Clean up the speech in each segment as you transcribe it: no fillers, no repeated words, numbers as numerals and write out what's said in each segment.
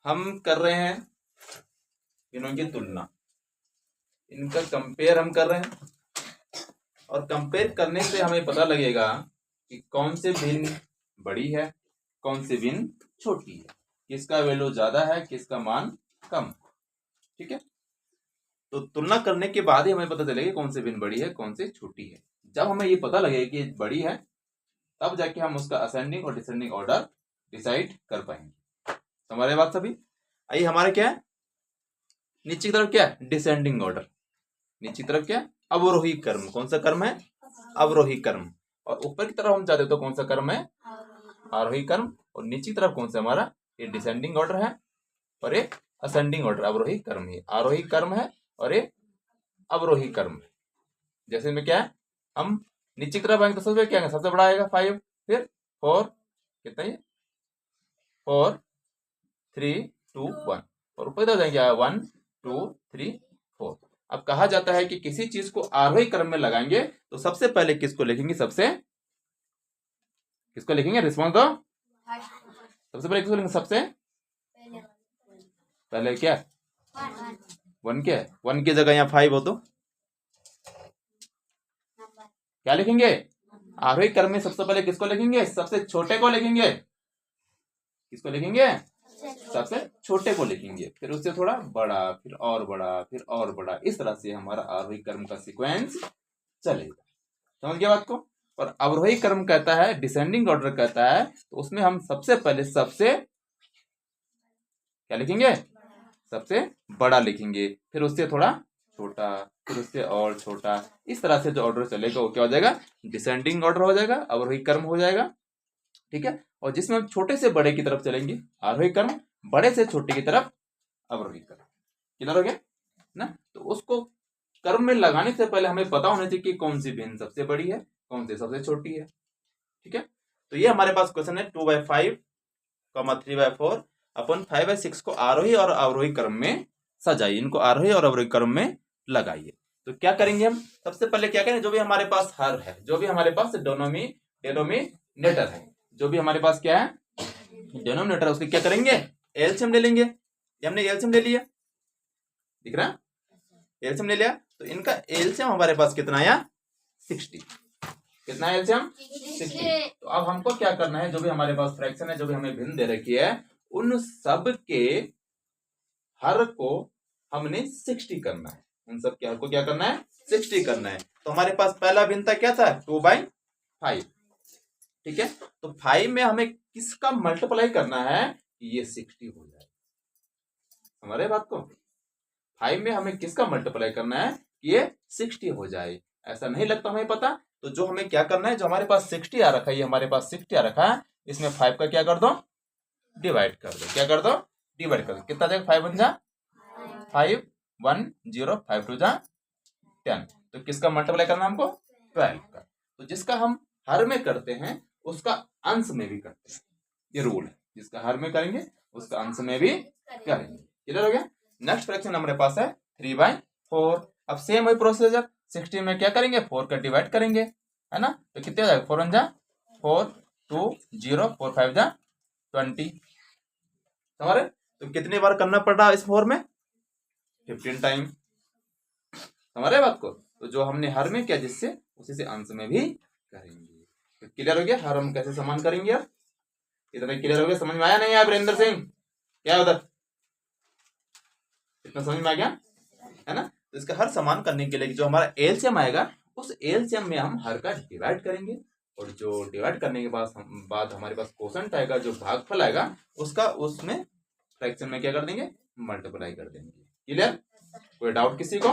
हम कर रहे हैं इनों की तुलना, इनका कंपेयर हम कर रहे हैं, और कंपेयर करने से हमें पता लगेगा कि कौन से भिन्न बड़ी है, कौन सी भिन्न छोटी है, किसका वैल्यू ज्यादा है, किसका मान कम। ठीक है, तो तुलना करने के बाद ही हमें पता चलेगा कौन सी भिन्न बड़ी है, कौन सी छोटी है। जब हमें ये पता लगेगा कि बड़ी है, तब जाके हम उसका असेंडिंग और डिसेंडिंग ऑर्डर डिसाइड कर पाएंगे। हमारे बात सभी। आइए, हमारे क्या है, नीचे की तरफ क्या है, डिसेंडिंग ऑर्डर। नीचे की तरफ क्या है, अवरोही कर्म। कौन सा कर्म है, अवरोही कर्म। और ऊपर की तरफ हम चाहते तो कौन सा कर्म है, आरोही कर्म। और नीचे की तरफ कौन सा हमारा, ये डिसेंडिंग ऑर्डर है और एक असेंडिंग ऑर्डर, अवरोही कर्म है। आरोही कर्म है और एक अवरोही कर्म है। जैसे में क्या है, हम नीचे की तरफ आएंगे तो सबसे क्या है, सबसे बड़ा आएगा 5, फिर 4, कितना ये 4 3 2 1, और ऊपर की जाएंगे 1 2 3 4। अब कहा जाता है कि किसी चीज को आरोही क्रम में लगाएंगे तो सबसे पहले किसको लिखेंगे, किसको लिखेंगे, रिस्पॉन्स दो। सबसे पहले किसको लिखेंगे, सबसे पहले क्या, 1 क्या है, 1 की जगह यहाँ 5 हो तो क्या लिखेंगे, आरोही क्रम में सबसे पहले किसको लिखेंगे, सबसे छोटे को लिखेंगे। किसको लिखेंगे, सबसे छोटे को लिखेंगे, फिर उससे थोड़ा बड़ा, फिर और बड़ा, फिर और बड़ा। इस तरह से हमारा आरोही क्रम का सीक्वेंस चलेगा। समझ गया बात को। और अवरोही क्रम कहता है, डिसेंडिंग ऑर्डर कहता है, तो उसमें हम सबसे पहले सबसे क्या लिखेंगे, सबसे बड़ा लिखेंगे, फिर उससे थोड़ा छोटा, फिर उससे और छोटा। इस तरह से जो ऑर्डर चलेगा वो क्या हो जाएगा, डिसेंडिंग ऑर्डर हो जाएगा, अवरोही क्रम हो जाएगा। ठीक है, और जिसमें हम छोटे से बड़े की तरफ चलेंगे आरोही क्रम, बड़े से छोटे की तरफ अवरोही क्रम। क्लियर हो गया ना। तो उसको कर्म में लगाने से पहले हमें पता होना चाहिए कि कौन सी भिन्न सबसे बड़ी है, कौन सी सबसे छोटी है। ठीक है, तो ये हमारे पास क्वेश्चन है 2/5, 3/4 अपन 5/6 को आरोही और अवरोही क्रम में सजाइए, इनको आरोही और अवरोही क्रम में लगाइए। तो क्या करेंगे हम, सबसे पहले क्या करें, जो भी हमारे पास हर है, जो भी हमारे पास डेनोमिनेटर है, जो भी हमारे पास क्या है डेनोमिनेटर, उसके क्या करेंगे, एलसीएम ले लेंगे। हमने एलसीएम ले लिया, दिख रहा, एलसीएम ले लिया, तो इनका एलसीएम हमारे पास कितना आया, 60। कितना है एलसीएम, 60। तो अब हमको क्या करना है, जो भी हमारे पास फ्रैक्शन है, जो भी हमें भिन्न दे रखी है, उन सब के हर को हमने 60 करना है। उन सब के हर को क्या करना है, 60 करना है। तो हमारे पास पहला भिन्नता क्या था, 2/5। ठीक है, तो 5 में हमें किसका मल्टीप्लाई करना है, ये 60 हो जाए। हमारे बात को, 5 में हमें किसका मल्टीप्लाई करना है, ये 60 हो जाए। ऐसा नहीं लगता हमें पता, तो जो हमें क्या करना है, जो हमारे पास 60 आ रखा है, ये हमारे पास 60 आ रखा है, इसमें 5 का क्या कर दो, डिवाइड कर दो। क्या कर दो, डिवाइड कर दो। कितना देगा, 5 1 जा 5 1 0, 5 2 जा 10। तो किसका मल्टीप्लाई करना हमको, 12 का। तो जिसका हम हर में करते हैं उसका अंश में भी करते हैं, ये रूल है। जिसका हर में करेंगे उसका अंश में भी करेंगे। क्लियर हो गया। नेक्स्ट फ्रैक्शन हमारे पास है 3/4। अब सेम वही प्रोसीजर, 60 में क्या करेंगे, 4 का डिवाइड करेंगे, है ना। तो कितने हो जाएगा, 4 1 जा 4 2 0, 4 5 जा 20। हमारे तो कितनी बार करना पड़ रहा इस 4 में, 15 टाइम। हमारे बात को, तो जो हमने हर में किया जिससे, उसी से अंश में भी करेंगे। तो क्लियर हो गया, हर हम कैसे समान करेंगे। अब इतना क्लियर हो गया, समझ में आया नहीं आया वीरेंद्र सिंह, क्या उधर, इतना समझ में आ गया है ना। तो इसका हर समान करने के लिए जो हमारा एलसीएम आएगा, उस एलसीएम में हम हर का डिवाइड करेंगे, और जो डिवाइड करने के बाद हमारे पास कोसेंट आएगा, जो भागफल आएगा, उसका उसमें फ्रैक्शन में क्या कर देंगे, मल्टीप्लाई कर देंगे। क्लियर, कोई डाउट किसी को।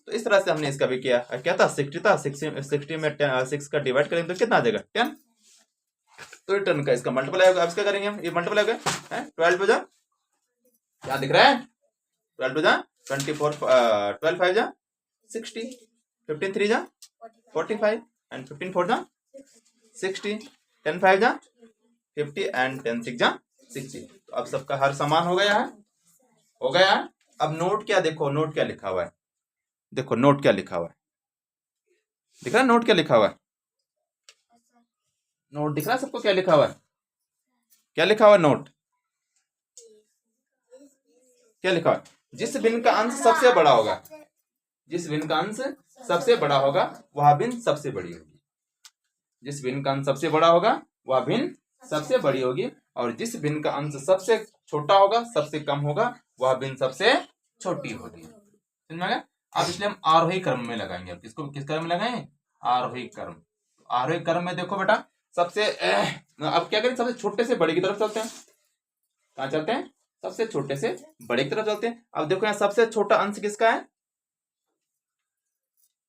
तो इस तरह से हमने इसका भी किया। क्या था, 60 था, 60 में 6 का डिवाइड करेंगे तो कितना आ जाएगा, 10। तो रिटर्न का इसका मल्टीप्लाई होगा। अब इसका करेंगे हम, ये मल्टीप्लाई हो गया, 12 जा, क्या दिख रहा है, 12 जा 24, 12 5 जा 60, 15 3 जा 45, एंड 15 4 जा 60, 10 5 जा 50, एंड 10 6 जा 60। तो अब सबका हर समान हो गया है, हो गया है। अब नोट क्या, देखो नोट क्या लिखा हुआ है, देखो नोट क्या लिखा हुआ है, दिख रहा है नोट क्या लिखा हुआ है, नोट दिख रहा है सबको क्या लिखा हुआ है, क्या लिखा हुआ है नोट, क्या लिखा है, जिस भिन्न का अंश सबसे बड़ा होगा, जिस भिन्न का अंश सबसे बड़ा होगा वह भिन्न सबसे बड़ी होगी। जिस भिन्न का अंश सबसे बड़ा होगा वह भिन्न सबसे बड़ी होगी, और जिस भिन्न का अंश सबसे छोटा होगा, सबसे कम होगा, वह भिन्न सबसे छोटी होगी। समझ में आ गया? अब इसलिए हम आरोही क्रम में लगाएंगे। अब किसको किस क्रम में लगाएंगे? आरोही क्रम। आरोही क्रम में देखो बेटा, सबसे अब क्या करें, सबसे छोटे से बड़े की तरफ चलते हैं। कहाँ चलते हैं? सबसे छोटे से बड़े की तरफ चलते हैं। अब देखो यहाँ सबसे छोटा अंश किसका है?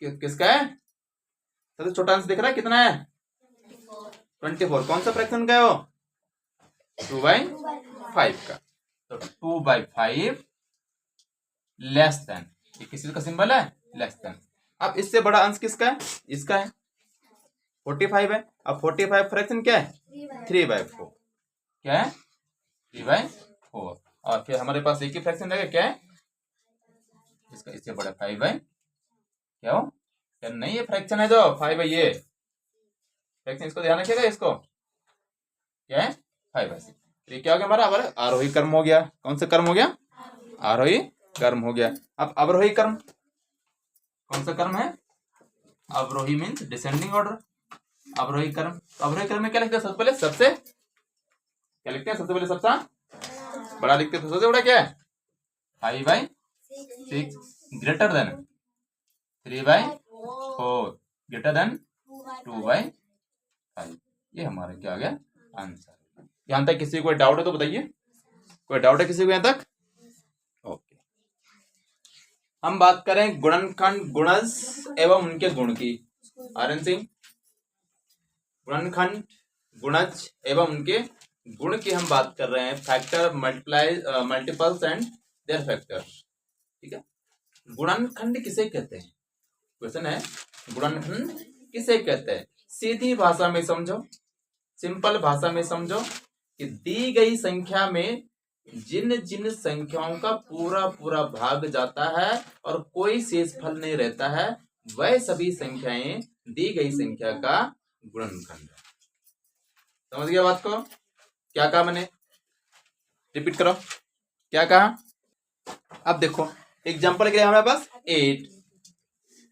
किसका है? सबसे छोटा अंश दिख रहा है, कितना है? 24। कौन सा फ्रैक्शन का है वो? 2/5 का। तो 2/5 लेस देन, ये किस का सिंबल है? Less than. अब इससे बड़ा अंश किसका है? इसका है, 45 है। अब 45 फ्रैक्शन क्या है? 3/4। क्या है? 3/4। और फिर हमारे पास एक ही फ्रैक्शन रहेगा, क्या है? इसका इससे बड़ा 5/, क्या हो? क्या नहीं, ये फ्रैक्शन है जो 5 है, ये फ्रैक्शन, इसको ध्यान रखिएगा। इसको क्या है? 5/6। ये क्या हो गया हमारा? आरोही क्रम हो गया। कौन सा क्रम हो गया? आरोही क्रम हो गया। अब अवरोही क्रम, कौन सा क्रम है? अवरोही मीन्स डिसेंडिंग ऑर्डर। अवरोही क्रम, अवरोही क्रम में क्या लिखते हैं? सबसे पहले सबसे क्या लिखते हैं? सबसे पहले सबसे बड़ा लिखते हैं। सबसे बड़ा क्या है? 5/6 ग्रेटर देन 3/4 ग्रेटर देन 2/5। ये हमारा क्या आ गया? आंसर। यहां तक किसी को कोई डाउट है तो बताइए। कोई डाउट है किसी को यहां तक? ओके। हम बात करें गुणनखंड, गुणज एवं उनके गुण की। आर्यन सिंह, गुणनखंड, गुणज एवं उनके गुण की हम बात कर रहे हैं। Factor, multiples and their factors. ठीक है। गुणनखंड किसे कहते हैं? क्वेश्चन है, गुणनखंड किसे कहते हैं? सीधी भाषा में समझो, सिंपल भाषा में समझो कि दी गई संख्या में जिन जिन संख्याओं का पूरा पूरा भाग जाता है और कोई शेष फल नहीं रहता है, वह सभी संख्याएं दी गई संख्या का गुणनखंड है। समझ गया बात को? क्या कहा मैंने? रिपीट करो, क्या कहा? अब देखो एग्जांपल के लिए हमारे पास 8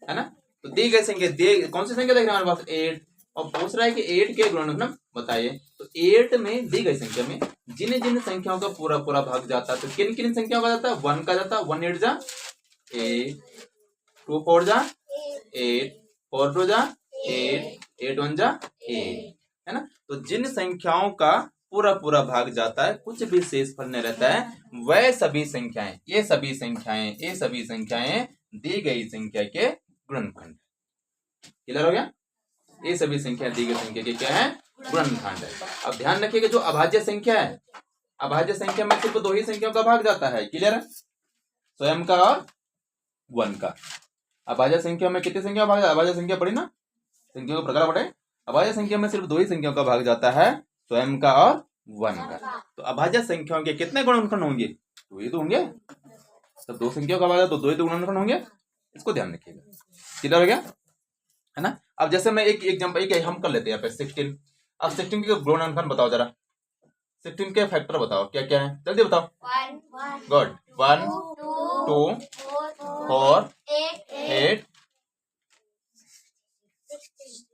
है ना, तो दी गई संख्या, कौन सी संख्या देख रहे हैं हमारे पास? 8, और पूछ रहा है कि 8 के गुणनखंड बताइए। तो 8 में दी गई संख्या में जिन जिन संख्याओं का पूरा पूरा भाग जाता है, तो किन किन संख्याओं का जाता है? 1 का जाता है, 1 8 जा 8, 2 4 जा 8, 4 2 जा 8, 8 1 जा 8, है ना। तो जिन संख्याओं का पूरा पूरा भाग जाता है, कुछ भी शेष फल नहीं रहता है, वह सभी संख्याएं, ये सभी संख्याएं दी गई संख्या के गुणनखंड। क्लियर हो गया? ये सभी संख्या दी गई संख्या के क्या है? गुणनखंड है। अब ध्यान रखिएगा, जो अभाज्य संख्या है, अभाज्य संख्या में सिर्फ 2 ही संख्याओं का भाग जाता है। क्लियर है? स्वयं का और 1 का। अभाज्य संख्या में कितनी संख्या भाग? अभाज्य संख्या पढ़ी ना, संख्या को प्रकार पढ़े। अभाज्य संख्या में सिर्फ 2 ही संख्याओं का भाग जाता है, स्वयं का और 1 का। तो अभाज्य संख्याओं के कितने गुणनखंड होंगे? 2 ही तो होंगे। तो 2 संख्याओं का भाग है तो 2 ही तो गुणनखंड होंगे। इसको ध्यान रखिएगा। क्लियर हो गया? है ना। अब जैसे मैं एक एग्जांपल हम कर लेते हैं यहाँ पे 16। अब 16 के गुणनखंड बताओ जरा। 16 के फैक्टर बताओ क्या क्या है, जल्दी बताओ। गुड। 1 2 4 8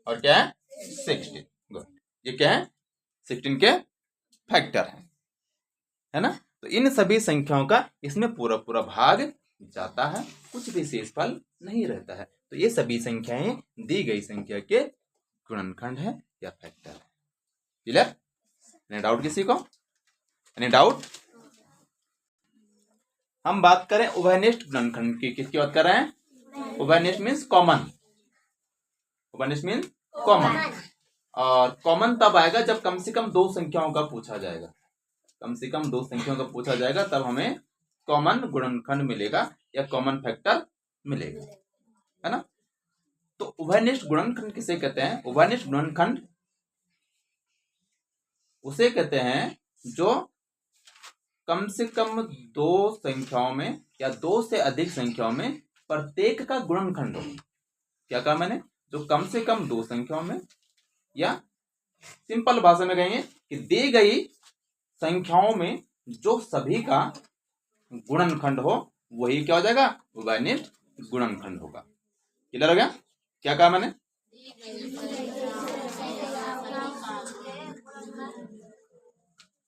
और क्या है? 16। गुड। ये क्या है? 16 के फैक्टर है ना। तो इन सभी संख्याओं का इसमें पूरा पूरा भाग जाता है, कुछ भी शेष फल नहीं रहता है। तो ये सभी संख्याएं दी गई संख्या के गुणनखंड है या फैक्टर है। क्लियर? एनी डाउट किसी को? Any doubt? हम बात करें उभयनिष्ठ गुणनखंड की। किसकी बात कर रहे हैं? उभयनिष्ठ मीन्स कॉमन। उभयनिष्ठ मीन्स कॉमन। और कॉमन तब आएगा जब कम से कम 2 संख्याओं का पूछा जाएगा। कम से कम 2 संख्याओं का पूछा जाएगा, तब हमें कॉमन गुणनखंड मिलेगा या कॉमन फैक्टर मिलेगा, है ना। तो उभयनिष्ठ गुणनखंड किसे कहते हैं? उभयनिष्ठ गुणनखंड उसे कहते हैं जो कम से कम 2 संख्याओं में या 2 से अधिक संख्याओं में प्रत्येक का गुणनखंड हो। क्या कहा मैंने? जो कम से कम 2 संख्याओं में, या सिंपल भाषा में कहेंगे कि दी गई संख्याओं में जो सभी का गुणनखंड हो वही क्या हो जाएगा, उभयनिष्ठ गुणनखंड होगा। क्लियर हो गया? क्या कहा मैंने?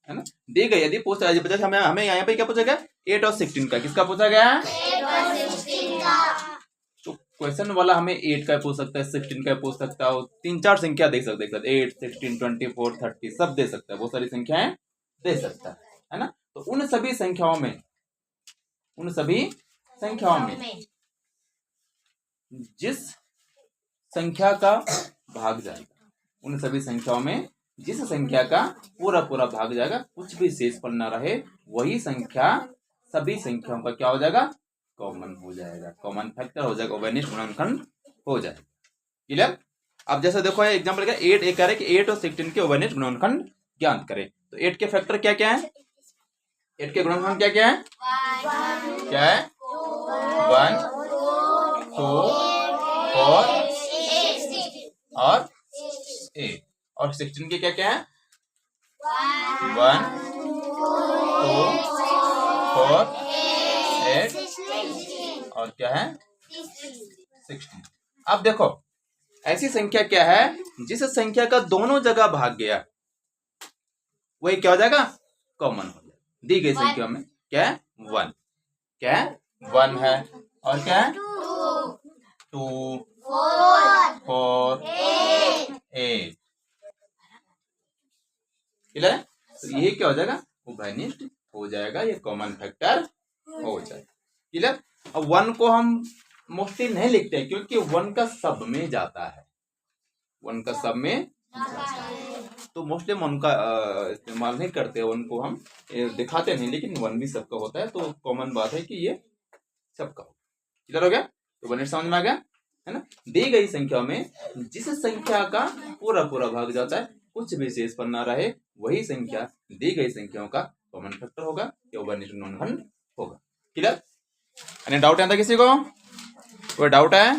है ना, दी गई यदि पूछा जैसे हमें यहाँ पे क्या पूछा गया, 8 और 16 का, किसका पूछा गया? 8 और 16 का। तो क्वेश्चन वाला हमें 8 का पूछ सकता है, 16 का पूछ सकता है, 3-4 संख्या दे सकते हैं, 8, 16, 24, 30 सब दे सकता है, बहुत सारी संख्याएं दे सकता है ना। तो उन सभी संख्याओं में जिस संख्या का भाग जाएगा, उन सभी संख्याओं में जिस संख्या का पूरा भाग जाएगा, कुछ भी शेष पर न रहे, वही संख्या सभी संख्याओं का क्या हो जाएगा, कॉमन हो जाएगा, कॉमन फैक्टर हो जाएगा, उभयनिष्ठ गुणनखंड हो जाएगा। क्लियर? अब जैसे देखो एग्जांपल क्या, 8 एक कह रहे कि 8 और 16 के उभयनिष्ठ गुणनखंड ज्ञात करें। तो 8 के फैक्टर क्या क्या है, 8 के गुणनखंड क्या क्या है, क्या है? 1, 2, 4 और 8। और 16 के क्या क्या है, 1, 2, 4, 8 और क्या है, 16। अब देखो ऐसी संख्या क्या है जिस संख्या का दोनों जगह भाग गया, वही क्या हो जाएगा, कॉमन हो जाएगा। दी गई संख्या में क्या है, 1, क्या है, 1 है, और क्या है, 2, 4, 8। क्लियर है? तो ये क्या हो जाएगा, उभयनिष्ठ हो जाएगा, ये कॉमन फैक्टर हो जाएगा। क्लियर? अब 1 को हम मोस्टली नहीं लिखते हैं क्योंकि 1 का सब में जाता है, 1 का सब में तो मोस्टली हम उनका इस्तेमाल नहीं करते, 1 को हम दिखाते नहीं, लेकिन 1 भी सबका होता है, तो कॉमन बात है कि ये सबका होगा। क्लियर हो गया? तो उभयनिष्ठ समझ में आ गया है ना। दी गई संख्या में जिस संख्या का पूरा भाग जाता है, कुछ भी शेष पर न रहे, वही संख्या दी गई संख्याओं का कॉमन फैक्टर होगा या उभयनिष्ठ गुणनखंड होगा। क्लियर? एनी डाउट है किसी को? कोई डाउट है?